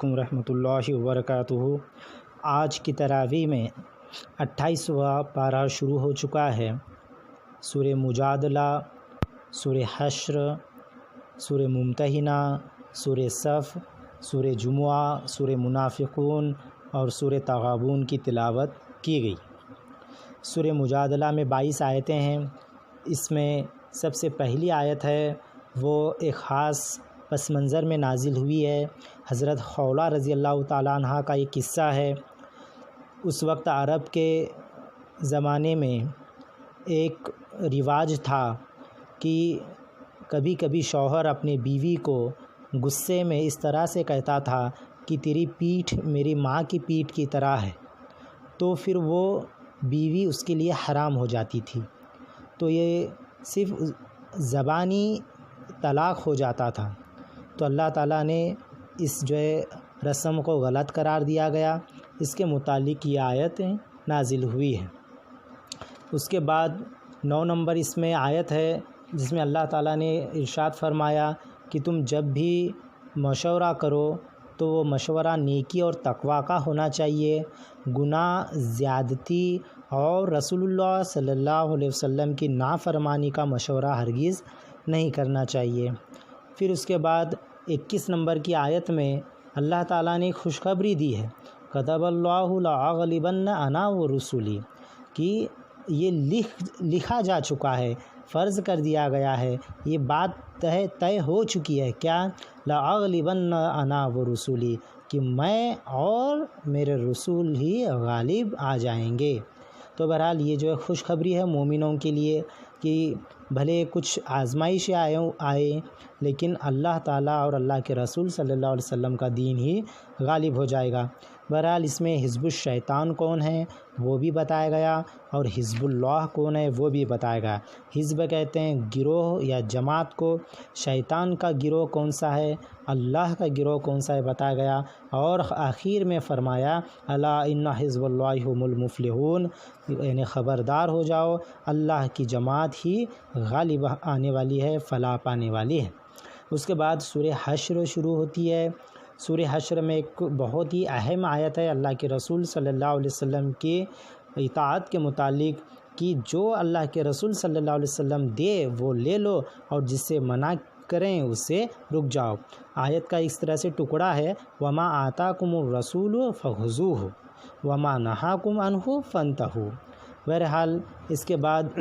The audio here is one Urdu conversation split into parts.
علیکم ورحمۃ اللہ وبرکاتہ۔ آج کی تراویح میں 28واں پارہ شروع ہو چکا ہے۔ سورہ مجادلہ، سورہ حشر، سورہ ممتحنہ، سورہ صف، سورہ جمعہ، سورہ منافقون اور سورہ تغابن کی تلاوت کی گئی۔ سورہ مجادلہ میں 22 آیتیں ہیں۔ اس میں سب سے پہلی آیت ہے وہ ایک خاص پس منظر میں نازل ہوئی ہے۔ حضرت خولہ رضی اللہ تعالیٰ عنہ کا یہ قصہ ہے۔ اس وقت عرب کے زمانے میں ایک رواج تھا کہ کبھی کبھی شوہر اپنے بیوی کو غصے میں اس طرح سے کہتا تھا کہ تیری پیٹھ میری ماں کی پیٹھ کی طرح ہے، تو پھر وہ بیوی اس کے لیے حرام ہو جاتی تھی۔ تو یہ صرف زبانی طلاق ہو جاتا تھا، تو اللہ تعالیٰ نے اس رسم کو غلط قرار دیا گیا۔ اس کے متعلق یہ آیت نازل ہوئی ہے۔ اس کے بعد 9 نمبر اس میں آیت ہے جس میں اللہ تعالیٰ نے ارشاد فرمایا کہ تم جب بھی مشورہ کرو تو وہ مشورہ نیکی اور تقوی کا ہونا چاہیے، گناہ، زیادتی اور رسول اللہ صلی اللہ علیہ وسلم کی نافرمانی کا مشورہ ہرگز نہیں کرنا چاہیے۔ پھر اس کے بعد 21 نمبر کی آیت میں اللہ تعالیٰ نے خوشخبری دی ہے، کتب اللہ لأغلبن انا ورسلی، کہ یہ لکھا جا چکا ہے، فرض کر دیا گیا ہے، یہ بات طے ہو چکی ہے، کیا لأغلبن انا ورسلی، کہ میں اور میرے رسول ہی غالب آ جائیں گے۔ تو بہرحال یہ خوشخبری ہے مومنوں کے لیے کہ بھلے کچھ آزمائش آئے لیکن اللہ تعالیٰ اور اللہ کے رسول صلی اللہ علیہ وسلم کا دین ہی غالب ہو جائے گا۔ بہرحال اس میں حزب الشیطان کون ہے وہ بھی بتایا گیا، اور حزب اللہ کون ہے وہ بھی بتایا گیا۔ حزب کہتے ہیں گروہ یا جماعت کو، شیطان کا گروہ کون سا ہے، اللہ کا گروہ کون سا ہے بتایا گیا، اور آخر میں فرمایا الا ان حزب اللہ هم المفلحون، یعنی خبردار ہو جاؤ، اللہ کی جماعت ہی غالب آنے والی ہے، فلاح پانے والی ہے۔ اس کے بعد سورہ حشر شروع ہوتی ہے۔ سورہ حشر میں ایک بہت ہی اہم آیت ہے اللہ کے رسول صلی اللہ علیہ وسلم کی اطاعت کے متعلق، کہ جو اللہ کے رسول صلی اللہ علیہ وسلم دے وہ لے لو، اور جس سے منع کریں اس سے رک جاؤ۔ آیت کا اس طرح سے ٹکڑا ہے، وما آتاکم الرسول فخذوہ وما نہاکم عنہ فانتہوا۔ بہرحال اس کے بعد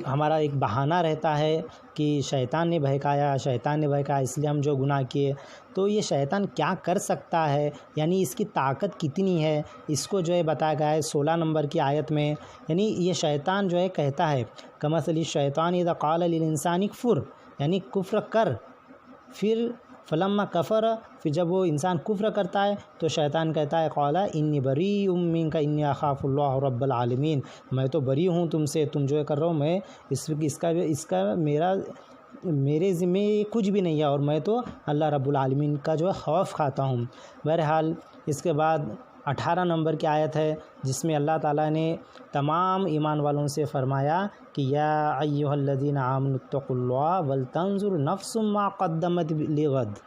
ہمارا ایک بہانہ رہتا ہے کہ شیطان نے بہکایا اس لیے ہم جو گناہ کیے، تو یہ شیطان کیا کر سکتا ہے، یعنی اس کی طاقت کتنی ہے، اس کو بتایا گیا ہے 16 نمبر کی آیت میں۔ یعنی یہ شیطان کہتا ہے کمثل الشیطان اذا قال للانسان اکفر، یعنی کفر کر، پھر فلما کفر، پھر جب وہ انسان کفر کرتا ہے تو شیطان کہتا ہے قال انی بریء منک انی اخاف اللہ رب العالمین، میں تو بری ہوں تم سے، تم جو کر رہے ہو میں اس کا میرے ذمے کچھ بھی نہیں ہے، اور میں تو اللہ رب العالمین کا خوف کھاتا ہوں۔ بہرحال اس کے بعد 18 نمبر کی آیت ہے جس میں اللہ تعالیٰ نے تمام ایمان والوں سے فرمایا کہ یا ایھا الذین آمنوا اتقوا اللہ ولتنظر نفس ما قدمت لغد،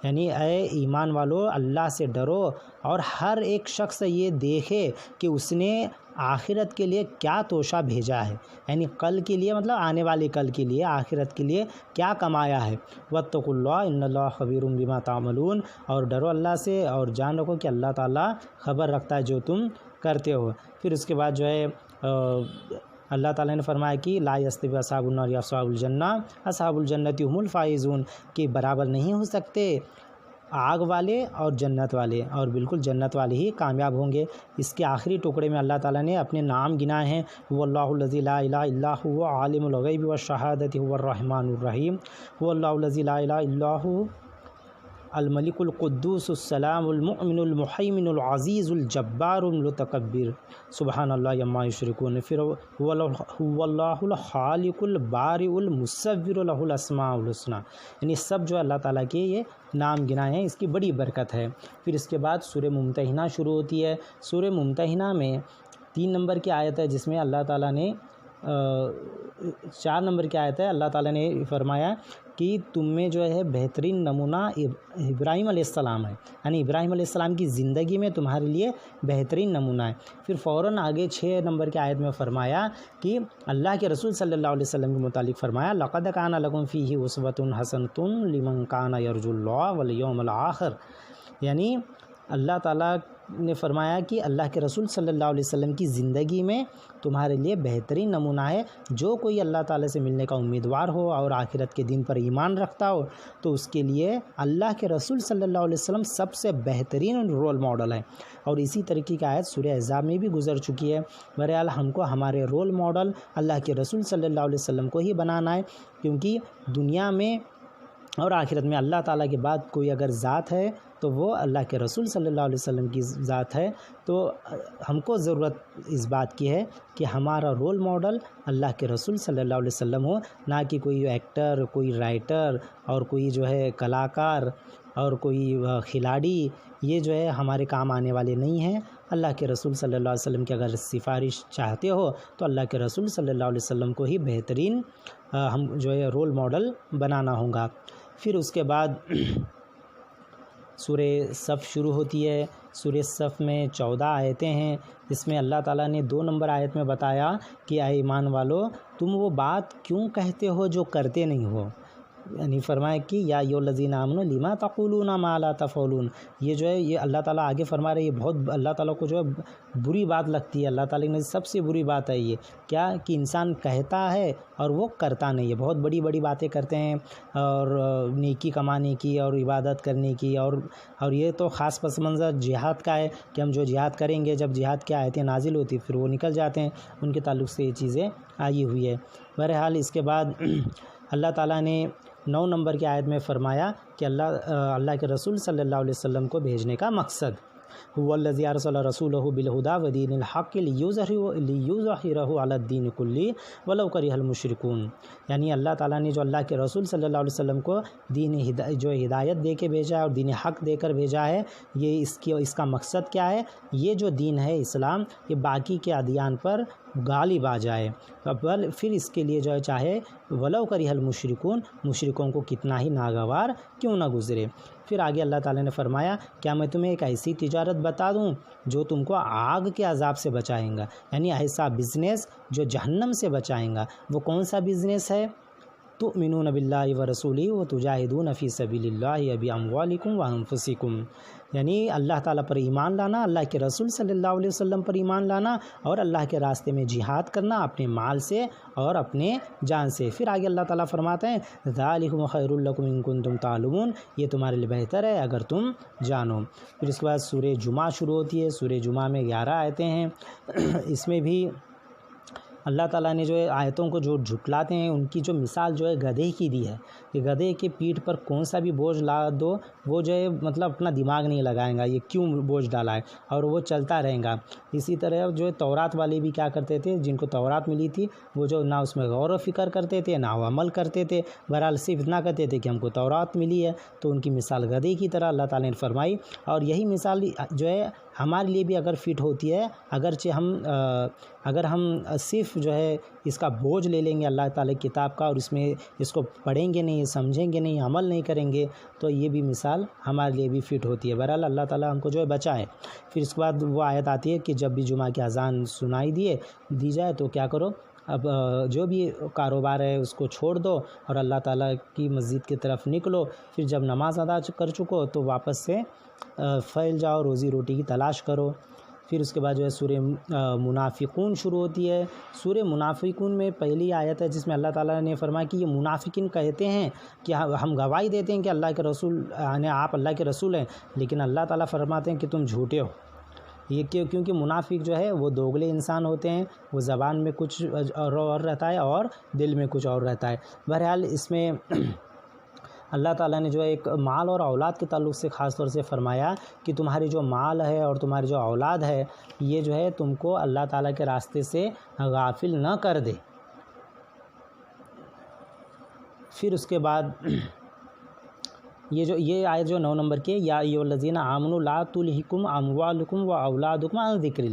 یعنی اے ایمان والو اللہ سے ڈرو اور ہر ایک شخص یہ دیکھے کہ اس نے آخرت کے لیے کیا توشہ بھیجا ہے، یعنی کل کے لیے، مطلب آنے والے کل کے لیے، آخرت کے لیے کیا کمایا ہے۔ واتقوا اللہ ان اللہ خبیر بما تعملون، اور ڈرو اللہ سے اور جان رکھو کہ اللہ تعالیٰ خبر رکھتا ہے جو تم کرتے ہو۔ پھر اس کے بعد اللہ تعالیٰ نے فرمایا کہ لا یستوی اصحاب النار واصحاب الجنہ اصحاب الجنۃ هم الفائزون، کہ برابر نہیں ہو سکتے آگ والے اور جنت والے، اور بالکل جنت والے ہی کامیاب ہوں گے۔ اس کے آخری ٹکڑے میں اللہ تعالیٰ نے اپنے نام گنائے ہیں، هو اللہ الذی لا الہ الا هو عالم الغیب والشہادۃ هو الرحمن الرحیم، هو اللہ الذی لا الہ الا هو الملک القدوس السلام المؤمن المحیمن العزیز الجبار المتکبر سبحان اللہ عما یشرکون۔ پھر هو اللہ الخالق البارئ المصور له الاسماء الحسنی، یعنی سب اللہ تعالیٰ کے یہ نام گنائے ہیں، اس کی بڑی برکت ہے۔ پھر اس کے بعد سورہ ممتحنہ شروع ہوتی ہے۔ سورہ ممتحنہ میں 3 نمبر کی آیت ہے جس میں اللہ تعالیٰ نے 4 نمبر کی آیت ہے، اللہ تعالیٰ نے فرمایا کہ تم میں جو ہے بہترین نمونہ ابراہیم علیہ السلام ہے، یعنی ابراہیم علیہ السلام کی زندگی میں تمہارے لیے بہترین نمونہ ہے۔ پھر فوراً آگے 6 نمبر کی آیت میں فرمایا کہ اللہ کے رسول صلی اللہ علیہ وسلم کے متعلق فرمایا لقد کان لکم فیہ اسوۃ حسنۃ لمن کان یرجو اللہ والیوم الآخر، یعنی اللہ تعالیٰ نے فرمایا کہ اللہ کے رسول صلی اللہ علیہ وسلم کی زندگی میں تمہارے لیے بہترین نمونہ ہے، جو کوئی اللہ تعالیٰ سے ملنے کا امیدوار ہو اور آخرت کے دن پر ایمان رکھتا ہو تو اس کے لیے اللہ کے رسول صلی اللہ علیہ وسلم سب سے بہترین رول ماڈل ہے۔ اور اسی طریقے کی آیت سورہ احزاب میں بھی گزر چکی ہے۔ بہرحال ہم کو ہمارے رول ماڈل اللہ کے رسول صلی اللہ علیہ وسلم کو ہی بنانا ہے، کیونکہ دنیا میں اور آخرت میں اللہ تعالیٰ کے بعد کوئی اگر ذات ہے تو وہ اللہ کے رسول صلی اللہ علیہ وسلم کی ذات ہے۔ تو ہم کو ضرورت اس بات کی ہے کہ ہمارا رول ماڈل اللہ کے رسول صلی اللہ علیہ وسلم ہو، نہ کہ کوئی ایکٹر، کوئی رائٹر اور کوئی جو ہے کلاکار اور کوئی کھلاڑی، یہ جو ہے ہمارے کام آنے والے نہیں ہیں۔ اللہ کے رسول صلی اللہ علیہ وسلم کی اگر سفارش چاہتے ہو تو اللہ کے رسول صلی اللہ علیہ وسلم کو ہی بہترین ہم جو ہے رول ماڈل بنانا ہوگا۔ پھر اس کے بعد سورہ صف شروع ہوتی ہے۔ سورہ صف میں 14 آیتیں ہیں۔ اس میں اللہ تعالیٰ نے 2 نمبر آیت میں بتایا کہ اے ایمان والو، تم وہ بات کیوں کہتے ہو جو کرتے نہیں ہو، یعنی فرمایا کہ یا ایھا الذین آمنوا لما تقولون ما لا تفعلون، یہ جو ہے یہ اللہ تعالیٰ آگے فرما رہے ہیں، یہ بہت اللہ تعالیٰ کو جو ہے بری بات لگتی ہے۔ اللہ تعالیٰ نے سب سے بری بات ہے یہ کیا کہ انسان کہتا ہے اور وہ کرتا نہیں ہے، بہت بڑی بڑی باتیں کرتے ہیں اور نیکی کمانے کی اور عبادت کرنے کی، اور یہ تو خاص پس منظر جہاد کا ہے کہ ہم جو جہاد کریں گے، جب جہاد کی آیتیں نازل ہوتی پھر وہ نکل جاتے ہیں، ان کے تعلق سے یہ چیزیں آئی ہوئی ہے۔ بہرحال اس کے بعد اللہ تعالیٰ نے 9 نمبر کی آیت میں فرمایا کہ اللہ کے رسول صلی اللہ علیہ وسلم کو بھیجنے کا مقصد هو الذی ارسل رسولہ بالہدی ودین الحق لیظہرہ علی الدین کلہ ولو کرہ المشرکون، یعنی اللہ تعالیٰ نے جو اللہ کے رسول صلی اللہ علیہ وسلم کو جو ہدایت دے کے بھیجا ہے اور دین حق دے کر بھیجا ہے، یہ اس کا مقصد کیا ہے؟ یہ جو دین ہے اسلام، یہ باقی کے ادیان پر غالب آ جائے، پھر اس کے لیے جو ہے چاہے ولو کرہ المشرکون، مشرکوں کو کتنا ہی ناگوار کیوں نہ گزرے۔ پھر آگے اللہ تعالیٰ نے فرمایا کیا میں تمہیں ایک ایسی تجارت بتا دوں جو تم کو آگ کے عذاب سے بچائیں گا، یعنی ایسا بزنس جو جہنم سے بچائیں گا۔ وہ کون سا بزنس ہے؟ تؤمنون باللہ ورسولہ وتجاہدون فی سبیل اللہ باموالکم وانفسکم، یعنی اللہ تعالیٰ پر ایمان لانا، اللہ کے رسول صلی اللہ علیہ وسلم پر ایمان لانا اور اللہ کے راستے میں جہاد کرنا اپنے مال سے اور اپنے جان سے۔ پھر آگے اللہ تعالیٰ فرماتے ہیں ذالکم خیر لکم ان کنتم تعلمون، یہ تمہارے لیے بہتر ہے اگر تم جانو۔ پھر اس کے بعد سورہ جمعہ شروع ہوتی ہے۔ سورہ جمعہ میں 11 آیتیں ہیں۔ اس میں بھی اللہ تعالیٰ نے جو ہے آیتوں کو جو جھٹلاتے ہیں ان کی جو مثال جو ہے گدھے کی دی ہے کہ گدھے کے پیٹھ پر کون سا بھی بوجھ لا دو وہ جو ہے مطلب اپنا دماغ نہیں لگائیں گا، یہ کیوں بوجھ ڈالا ہے، اور وہ چلتا رہے گا۔ اسی طرح جو ہے تورات والے بھی کیا کرتے تھے، جن کو تورات ملی تھی وہ جو نہ اس میں غور و فکر کرتے تھے نہ وہ عمل کرتے تھے، بہرحال صرف اتنا کہتے تھے کہ ہم کو تورات ملی ہے، تو ان کی مثال گدھے کی طرح اللہ تعالیٰ نے فرمائی۔ اور یہی مثال جو ہے ہمارے لیے بھی اگر فٹ ہوتی ہے، اگرچہ اگر ہم صرف جو ہے اس کا بوجھ لے لیں گے اللہ تعالیٰ کی کتاب کا اور اس کو پڑھیں گے نہیں، سمجھیں گے نہیں، عمل نہیں کریں گے، تو یہ بھی مثال ہمارے لیے بھی فٹ ہوتی ہے۔ بہرحال اللہ تعالیٰ ہم کو جو ہے بچائے۔ پھر اس کے بعد وہ آیت آتی ہے کہ جب بھی جمعہ کی اذان سنائی دی جائے تو کیا کرو، اب جو بھی کاروبار ہے اس کو چھوڑ دو اور اللہ تعالیٰ کی مسجد کی طرف نکلو۔ پھر جب نماز ادا کر چکو تو واپس سے پھیل جاؤ، روزی روٹی کی تلاش کرو۔ پھر اس کے بعد جو ہے سورہ منافقون شروع ہوتی ہے۔ سورہ منافقون میں پہلی آیت ہے جس میں اللہ تعالیٰ نے فرمایا کہ یہ منافقین کہتے ہیں کہ ہم گواہی دیتے ہیں کہ اللہ کے رسول یعنی آپ اللہ کے رسول ہیں، لیکن اللہ تعالیٰ فرماتے ہیں کہ تم جھوٹے ہو۔ یہ کیونکہ منافق جو ہے وہ دوگلے انسان ہوتے ہیں، وہ زبان میں کچھ اور رہتا ہے اور دل میں کچھ اور رہتا ہے۔ بہرحال اس میں اللہ تعالیٰ نے جو ہے ایک مال اور اولاد کے تعلق سے خاص طور سے فرمایا کہ تمہاری جو مال ہے اور تمہاری جو اولاد ہے یہ جو ہے تم کو اللہ تعالیٰ کے راستے سے غافل نہ کر دے۔ پھر اس کے بعد یہ آیت جو 9 نمبر کی، یا ایھا الذین آمنوا لا تلھکم اموالکم و اولادکم عن ذکر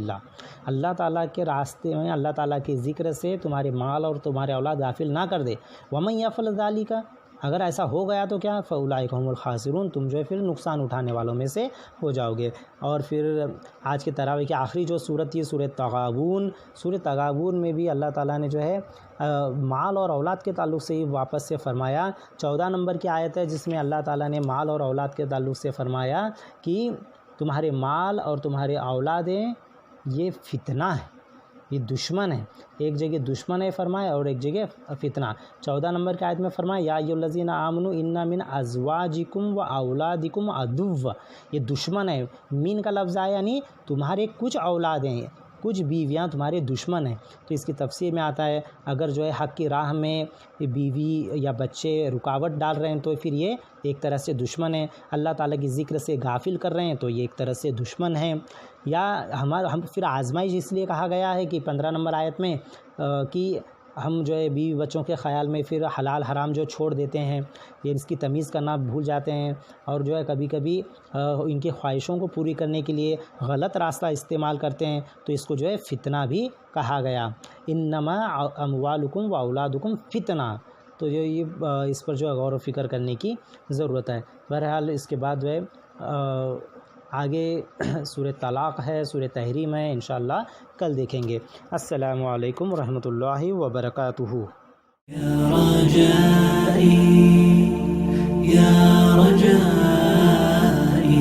اللہ تعالیٰ کے راستے میں، اللہ تعالیٰ کے ذکر سے تمہارے مال اور تمہارے اولاد غافل نہ کر دے۔ ومن یفعل ذلک، اگر ایسا ہو گیا تو کیا، فاولئک هم الخاسرون، تم جو ہے پھر نقصان اٹھانے والوں میں سے ہو جاؤ گے۔ اور پھر آج کے تراویح کی آخری جو صورت تھی سورۃ تغابن، سورۃ تغابن میں بھی اللہ تعالیٰ نے جو ہے مال اور اولاد کے تعلق سے ہی واپس سے فرمایا۔ 14 نمبر کی آیت ہے جس میں اللہ تعالیٰ نے مال اور اولاد کے تعلق سے فرمایا کہ تمہارے مال اور تمہارے اولادیں یہ فتنہ ہے، یہ دشمن ہے۔ ایک جگہ دشمن ہے فرمایا اور ایک جگہ فتنہ۔ 14 نمبر کی آیت میں فرمایا یا ایھا الذین آمنوا ان من ازواجکم و اولادکم عدو، یہ دشمن ہے۔ من کا لفظ آیا یعنی تمہارے کچھ اولادیں، کچھ بیویاں تمہارے دشمن ہیں۔ تو اس کی تفسیر میں آتا ہے اگر جو ہے حق کی راہ میں بیوی یا بچے رکاوٹ ڈال رہے ہیں تو پھر یہ ایک طرح سے دشمن ہے۔ اللہ تعالیٰ کی ذکر سے غافل کر رہے ہیں تو یہ ایک طرح سے دشمن ہے۔ یا ہم پھر آزمائش اس لیے کہا گیا ہے کہ 15 نمبر آیت میں کہ ہم جو ہے بیوی بچوں کے خیال میں پھر حلال حرام جو چھوڑ دیتے ہیں، یہ اس کی تمیز کرنا بھول جاتے ہیں، اور جو ہے کبھی کبھی ان کی خواہشوں کو پوری کرنے کے لیے غلط راستہ استعمال کرتے ہیں، تو اس کو جو ہے فتنہ بھی کہا گیا۔ انما اموالکم و اولادکم فتنہ، تو یہ اس پر جو ہے غور و فکر کرنے کی ضرورت ہے۔ بہرحال اس کے بعد جو ہے آگے سورہ طلاق ہے، سورہ تحریم ہے، انشاءاللہ کل دیکھیں گے۔ السلام علیکم ورحمۃ اللہ وبرکاتہ۔ یا رجائی یا رجائی